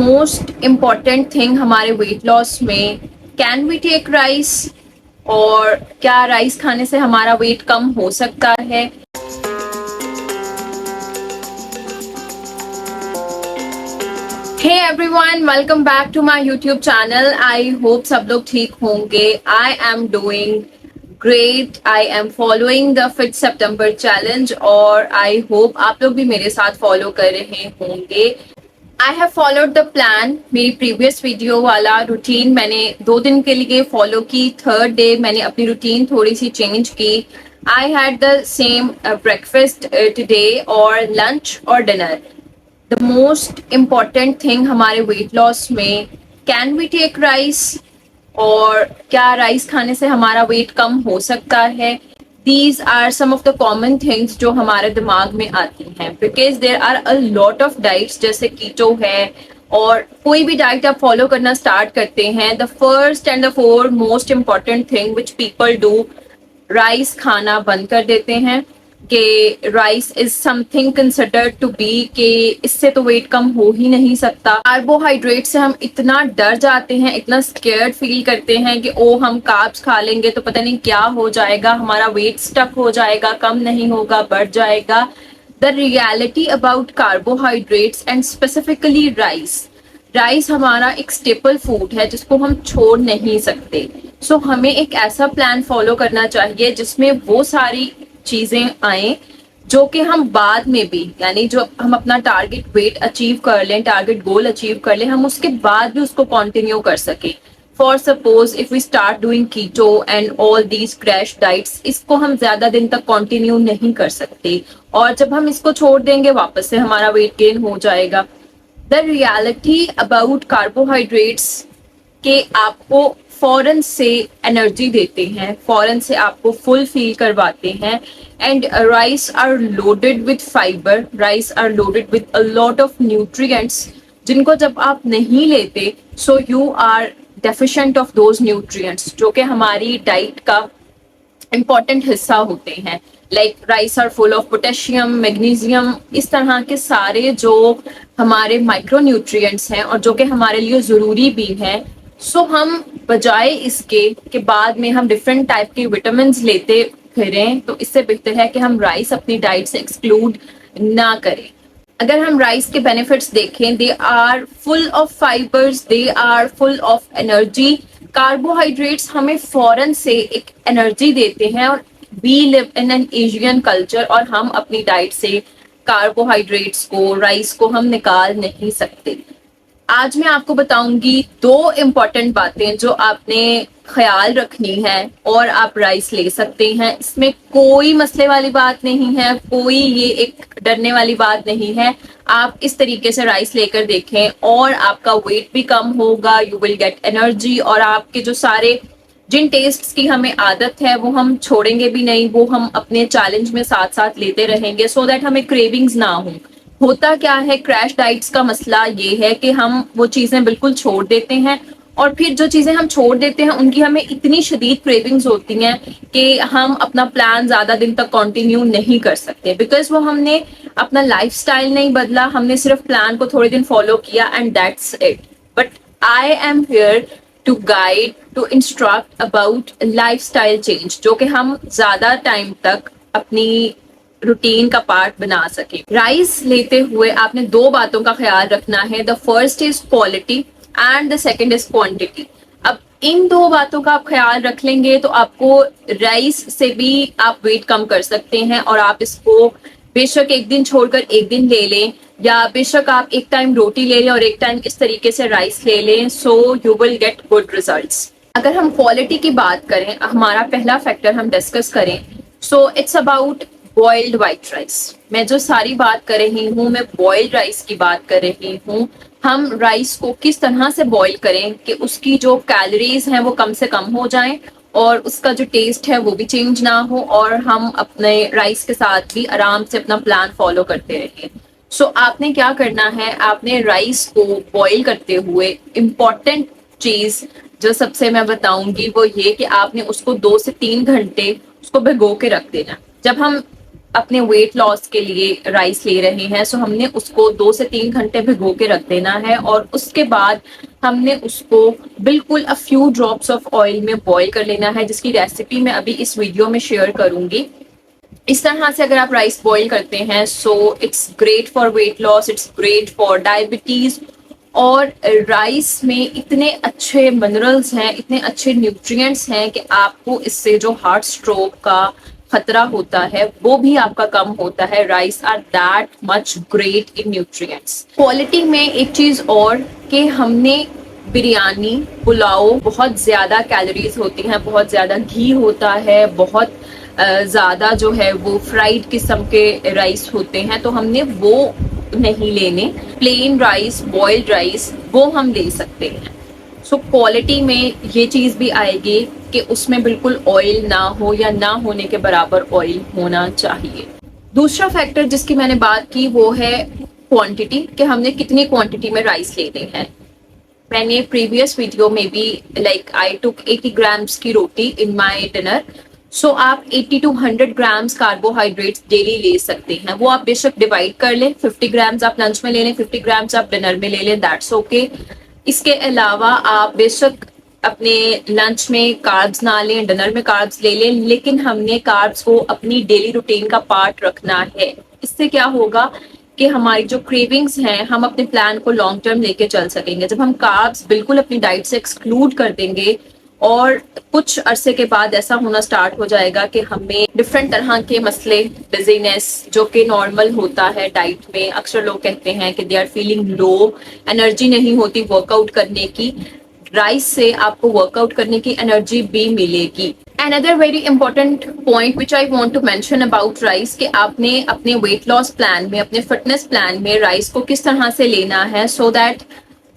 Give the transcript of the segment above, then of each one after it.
Most important thing हमारे weight loss में, can we take rice? और क्या राइस खाने से हमारा वेट कम हो सकता है? Hey everyone, welcome back to my YouTube channel. I hope सब लोग ठीक होंगे। I am doing great. I am following the fit September challenge और आई होप आप लोग भी मेरे साथ फॉलो कर रहे होंगे। I have followed the plan. मेरी प्रीवियस वीडियो वाला रूटीन मैंने 2 दिन के लिए फॉलो की। थर्ड डे मैंने अपनी रूटीन थोड़ी सी चेंज की। I had the same breakfast today और लंच और dinner. The most important thing हमारे वेट लॉस में, कैन वी टेक राइस? और क्या राइस खाने से हमारा वेट कम हो सकता है? These are some of the common things जो हमारे दिमाग में आती हैं, because there are a lot of diets जैसे कीटो है, और कोई भी डाइट आप फॉलो करना स्टार्ट करते हैं, the first and the foremost important thing which people do, rice खाना बंद कर देते हैं। कि rice is something considered to be कि इससे तो वेट कम हो ही नहीं सकता। कार्बोहाइड्रेट से हम इतना डर जाते हैं, इतना स्केयर्ड फील करते हैं कि ओ हम कार्ब्स खा लेंगे तो पता नहीं क्या हो जाएगा, हमारा वेट स्टक हो जाएगा, कम नहीं होगा, बढ़ जाएगा। The reality about carbohydrates and specifically rice हमारा एक स्टेपल फूड है जिसको हम छोड़ नहीं सकते। सो हमें एक ऐसा प्लान फॉलो करना चाहिए जिसमें वो सारी चीजें आए जो कि हम बाद में भी, यानी जो हम अपना टारगेट वेट अचीव कर लें, टारगेट गोल अचीव कर लें, हम उसके बाद भी उसको कंटिन्यू कर सकें। For suppose if we start doing keto and all these crash diets, इसको हम ज्यादा दिन तक कंटिन्यू नहीं कर सकते, और जब हम इसको छोड़ देंगे वापस से हमारा वेट गेन हो जाएगा। द रियलिटी अबाउट कार्बोहाइड्रेट्स के आपको फौरन से एनर्जी देते हैं, फौरन से आपको फुल फील करवाते हैं। And rice are loaded with fibre, rice are loaded with a lot of nutrients जिनको जब आप नहीं लेते, so you are deficient of those nutrients जो कि हमारी डाइट का इम्पॉर्टेंट हिस्सा होते हैं। Like rice are full of potassium, magnesium, इस तरह के सारे जो हमारे माइक्रो न्यूट्रिएंट्स हैं और जो कि हमारे लिए जरूरी भी हैं। सो हम बजाय इसके कि बाद में हम डिफरेंट टाइप के विटामिन लेते फिरें, तो इससे बेहतर है कि हम राइस अपनी डाइट से एक्सक्लूड ना करें। अगर हम राइस के बेनिफिट्स देखें, they are full of fibres, they are full of energy. Carbohydrates हमें फौरन से एक एनर्जी देते हैं, और we live in an Asian culture और हम अपनी डाइट से कार्बोहाइड्रेट्स को, राइस को हम निकाल नहीं सकते। आज मैं आपको बताऊंगी 2 इम्पॉर्टेंट बातें जो आपने ख्याल रखनी है, और आप राइस ले सकते हैं। इसमें कोई मसले वाली बात नहीं है, कोई ये एक डरने वाली बात नहीं है। आप इस तरीके से राइस लेकर देखें और आपका वेट भी कम होगा, यू विल गेट एनर्जी, और आपके जो सारे जिन टेस्ट्स की हमें आदत है वो हम छोड़ेंगे भी नहीं, वो हम अपने चैलेंज में साथ साथ लेते रहेंगे, सो दैट हमें क्रेविंग्स ना हो। होता क्या है, क्रैश डाइट्स का मसला ये है कि हम वो चीजें बिल्कुल छोड़ देते हैं, और फिर जो चीजें हम छोड़ देते हैं उनकी हमें इतनी शदीद क्रेविंग्स होती हैं कि हम अपना प्लान ज्यादा दिन तक कंटिन्यू नहीं कर सकते, बिकॉज वो हमने अपना लाइफस्टाइल नहीं बदला, हमने सिर्फ प्लान को थोड़े दिन फॉलो किया and that's it. But I am here to guide, to instruct about lifestyle change जो कि हम ज्यादा टाइम तक अपनी रूटीन का पार्ट बना सके। राइस लेते हुए आपने 2 बातों का ख्याल रखना है। The first is quality and the second is quantity. अब इन 2 बातों का आप ख्याल रख लेंगे तो आपको राइस से भी आप वेट कम कर सकते हैं, और आप इसको बेशक एक दिन छोड़कर एक दिन ले लें, या बेशक आप एक टाइम रोटी ले लें और एक टाइम इस तरीके से राइस ले लें, so you will get good results. अगर हम क्वालिटी की बात करें, हमारा पहला फैक्टर हम डिस्कस करें, so it's about boiled white rice. मैं जो सारी बात कर रही हूँ, मैं बॉइल्ड राइस की बात कर रही हूँ। हम राइस को किस तरह से बॉईल करें कि उसकी जो कैलोरीज हैं वो कम से कम हो जाएं, और उसका जो टेस्ट है वो भी चेंज ना हो, और हम अपने राइस के साथ भी आराम से अपना प्लान फॉलो करते रहें। सो आपने क्या करना है, आपने राइस को बॉईल करते हुए इम्पॉर्टेंट चीज जो सबसे मैं बताऊंगी वो ये कि आपने उसको 2 से 3 घंटे उसको भिगो के रख देना। जब हम अपने वेट लॉस के लिए राइस ले रहे हैं, सो हमने उसको 2 से 3 घंटे भिगो के रख देना है और उसके बाद हमने उसको बिल्कुल a few drops of oil में बॉईल कर लेना है, जिसकी रेसिपी मैं अभी इस वीडियो में शेयर करूंगी। इस तरह से अगर आप राइस बॉईल करते हैं, so it's great for weight loss, it's great for diabetes. और राइस में इतने अच्छे मिनरल्स हैं, इतने अच्छे न्यूट्रिएंट्स हैं कि आपको इससे जो हार्ट स्ट्रोक का खतरा होता है वो भी आपका कम होता है। Rice are that much great in nutrients. Quality में एक चीज और कि हमने बिरयानी, पुलाव, बहुत ज्यादा कैलोरीज होती हैं, बहुत ज्यादा घी होता है, बहुत ज्यादा जो है वो फ्राइड किस्म के राइस होते हैं, तो हमने वो नहीं लेने। प्लेन राइस, बॉइल्ड राइस वो हम ले सकते हैं। सो क्वालिटी में ये चीज भी आएगी कि उसमें बिल्कुल ऑयल ना हो या ना होने के बराबर ऑयल होना चाहिए। दूसरा फैक्टर जिसकी मैंने बात की वो है क्वांटिटी, कि हमने कितनी क्वांटिटी में राइस लेने हैं। मैंने प्रीवियस वीडियो में भी आई टुक 80 ग्राम्स की रोटी इन माई डिनर। सो आप 80 to 100 ग्राम्स कार्बोहाइड्रेट्स डेली ले सकते हैं। वो आप बेशक डिवाइड कर लें, 50 ग्राम्स आप लंच में ले लें, 50 ग्राम्स आप डिनर में ले लें, दैट्स ओके। इसके अलावा आप बेशक अपने लंच में कार्ब्स ना लें, डिनर में कार्ब्स ले लें, लेकिन हमने कार्ब्स को अपनी डेली रूटीन का पार्ट रखना है। इससे क्या होगा कि हमारी जो क्रेविंग्स हैं, हम अपने प्लान को लॉन्ग टर्म लेके चल सकेंगे। जब हम कार्ब्स बिल्कुल अपनी डाइट से एक्सक्लूड कर देंगे और कुछ अरसे के बाद ऐसा होना स्टार्ट हो जाएगा कि हमें डिफरेंट तरह के मसले, बिजीनेस जो कि नॉर्मल होता है डाइट में, अक्सर लोग कहते हैं कि they are feeling low, energy नहीं होती वर्कआउट करने की। राइस से आपको वर्कआउट करने की एनर्जी भी मिलेगी। Another very important point which I want to mention about rice कि आपने अपने वेट लॉस प्लान में, अपने फिटनेस प्लान में राइस को किस तरह से लेना है so that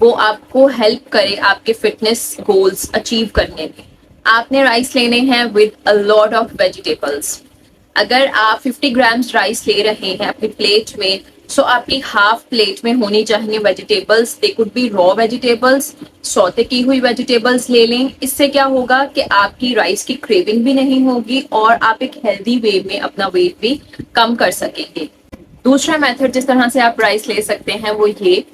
वो आपको हेल्प करे आपके फिटनेस गोल्स अचीव करने में। आपने राइस लेने हैं with a lot of vegetables. अगर आप 50 ग्राम्स राइस ले रहे हैं अपनी प्लेट में, सो आपकी हाफ प्लेट में होनी चाहिए vegetables. They could be raw vegetables, saute की हुई वेजिटेबल्स ले लें। इससे क्या होगा कि आपकी राइस की क्रेविंग भी नहीं होगी और आप एक हेल्दी वे में अपना वेट भी कम कर सकेंगे। दूसरा मेथड जिस तरह से आप राइस ले सकते हैं वो ये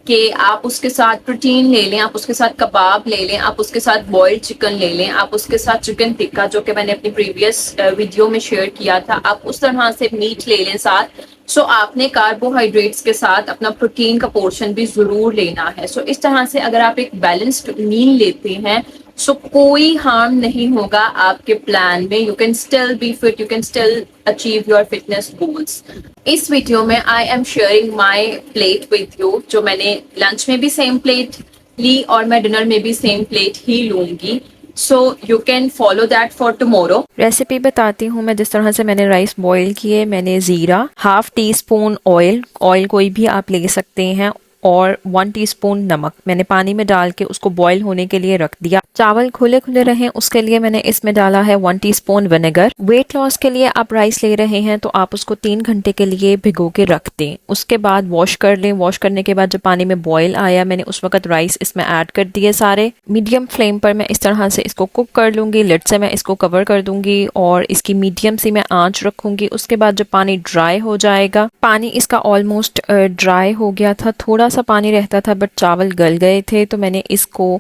कि आप उसके साथ प्रोटीन ले लें, आप उसके साथ कबाब ले लें, आप उसके साथ बॉइल्ड चिकन ले लें, आप उसके साथ चिकन टिक्का जो कि मैंने अपनी प्रीवियस वीडियो में शेयर किया था, आप उस तरह से मीट ले लें साथ। सो आपने कार्बोहाइड्रेट्स के साथ अपना प्रोटीन का पोर्शन भी जरूर लेना है। सो इस तरह से अगर आप एक बैलेंस्ड मील लेते हैं, सो कोई हार्म नहीं होगा आपके प्लान में। You can still be fit, you can still achieve your fitness goals. इस वीडियो में I am sharing my plate with you, जो मैंने लंच में भी सेम प्लेट ली और मैं डिनर में भी सेम प्लेट ही लूंगी। So you can follow that for tomorrow. Recipe बताती हूँ मैं। जिस तरह से मैंने राइस बॉईल किए, मैंने जीरा, हाफ टी स्पून ऑयल कोई भी आप ले सकते हैं, और 1 टीस्पून नमक मैंने पानी में डाल के उसको बॉईल होने के लिए रख दिया। चावल खुले खुले रहें उसके लिए मैंने इसमें डाला है 1 टीस्पून विनेगर। वेट लॉस के लिए आप राइस ले रहे हैं तो आप उसको 3 घंटे के लिए भिगो के रख दें। उसके बाद वॉश कर लें। वॉश करने के बाद जब पानी में बॉईल आया, मैंने उस वक्त राइस इसमें ऐड कर दिए सारे। मीडियम फ्लेम पर मैं इस तरह से इसको कुक कर लूंगी। लिड से मैं इसको कवर कर दूंगी और इसकी मीडियम सी मैं आंच रखूंगी। उसके बाद जब पानी ड्राई हो जाएगा, पानी इसका ऑलमोस्ट ड्राई हो गया था, थोड़ा सा पानी रहता था बट चावल गल गए थे, तो मैंने इसको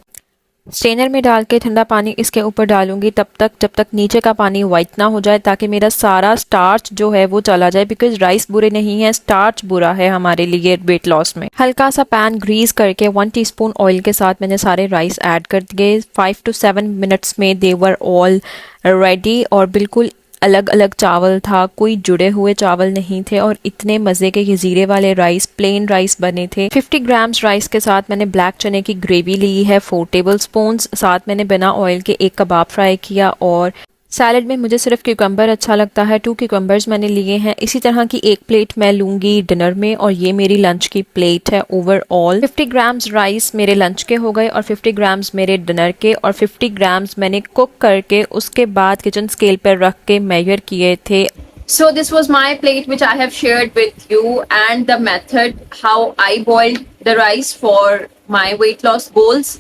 स्ट्रेनर में डाल के ठंडा पानी इसके ऊपर डालूंगी तब तक जब तक नीचे का पानी वाइट ना हो जाए, ताकि मेरा सारा स्टार्च जो है वो चला जाए। बिकॉज राइस बुरे नहीं है, स्टार्च बुरा है हमारे लिए वेट लॉस में। हल्का सा पैन ग्रीस करके 1 टीस्पून ऑयल के साथ मैंने सारे राइस ऐड कर दिए। 5 to 7 मिनट्स में दे वर ऑल रेडी, और बिल्कुल अलग अलग चावल था, कोई जुड़े हुए चावल नहीं थे, और इतने मजे के ये जीरे वाले राइस, प्लेन राइस बने थे। 50 ग्राम्स राइस के साथ मैंने ब्लैक चने की ग्रेवी ली है 4 टेबल स्पून। साथ मैंने बिना ऑयल के एक कबाब फ्राई किया, और सैलड में मुझे सिर्फ क्यूकम्बर अच्छा लगता है, 2 क्यूकम्बर्स मैंने लिए हैं। इसी तरह की एक प्लेट मैं लूंगी डिनर में, और ये मेरी लंच की प्लेट है। ओवरऑल 50 ग्राम्स राइस मेरे लंच के हो गए और 50 ग्राम्स मेरे डिनर के, और 50 ग्राम्स मैंने कुक करके उसके बाद किचन स्केल पर रख के मेजर किए थे। So this was my plate which I have shared with you, and the method how I boiled the rice for my weight loss goals,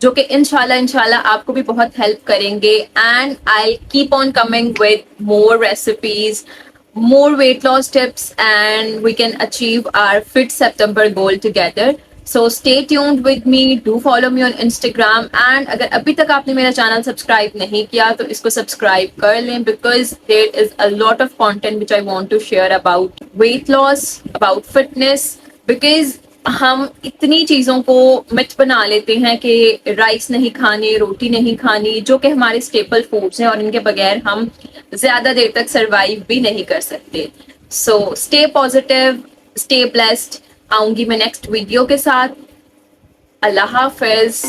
जो कि इंशाल्लाह आपको भी बहुत हेल्प करेंगे। And I keep on coming with more recipes, more weight loss tips and we can achieve our Fit September goal together. So stay tuned with me. Do follow me on Instagram and अगर अभी तक आपने मेरा channel subscribe नहीं किया तो इसको subscribe कर लें because there is a lot of content which I want to share about weight loss, about fitness because हम इतनी चीजों को मिथ बना लेते हैं कि राइस नहीं खाने, रोटी नहीं खानी, जो कि हमारे स्टेपल फूड्स हैं और इनके बगैर हम ज्यादा देर तक सरवाइव भी नहीं कर सकते. So stay positive, stay blessed. आऊंगी मैं नेक्स्ट वीडियो के साथ. अल्लाह हाफिज.